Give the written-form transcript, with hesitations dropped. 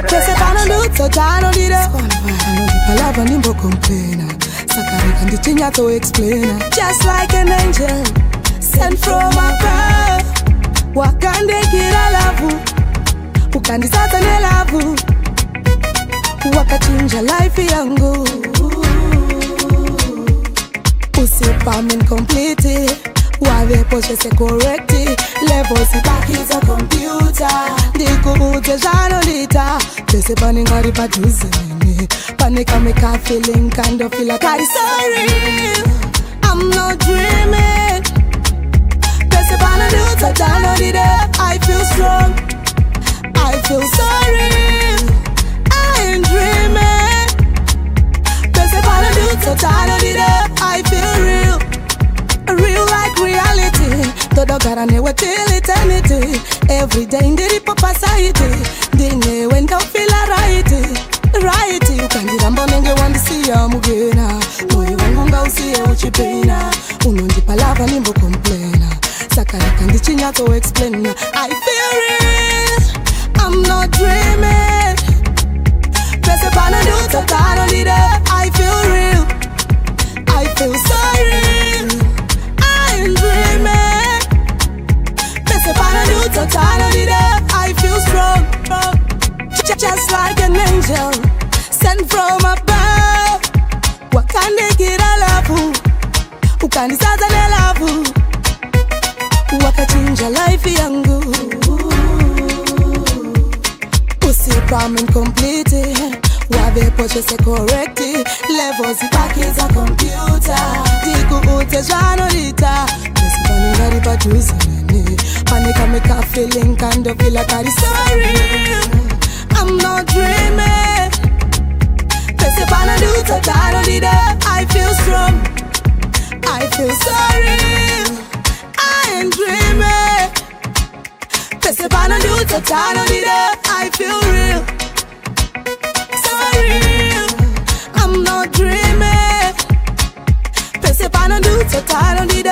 Queste fanno tutto, t'hanno di re. Non ti parlava, non può complain. Sakari kan ditinyato explain. Just like an angel sent from above. Wakande kira lavu, ukandi satane lavu. Wakachinja life yangu. Usipamin complete. Wave poshe se correcti. Level si pakiza computer. Diku ute jano lita. Pese pani ngari paduzeni. Panika make a feeling kind of feel like I'm sorry. I'm not dreaming. Pese pana duta jano lita. I feel strong. I feel sorry. I ain't dreaming. Pese pana duta jano lita. I feel real. Real like reality. Todo garane we till eternity. Every day in the rip society. Dine when don't feel right. Right, you can get a bonenge want to see ya mugena. Moyo wangu nga usiye uchipena. Unondi palava nimbo complain. Sakari kandi chinya to explain. I feel real. I'm not dreaming. Pese pana duta tano leader. I feel real. I feel sorry. I ain't dreaming. Pese pana duta tano leader. I feel strong. Just like an angel sent from above. Wakande kira lavu, ukandi satane lavu. Wakachinja life yangu. Usipamin complete. Wave poshe se correcti. Levels ipakiza computer. Diku ute jano lita. Pesi pani ngari paduzeni. Panika make a feeling kind of feel like I'm sorry. I'm not dreaming. Pese pana duta tano leader. I feel strong. I feel sorry. I ain't dreaming. Pese pana duta tano leader. I feel real. Sorry. I'm not dreaming. Pese pana duta tano leader.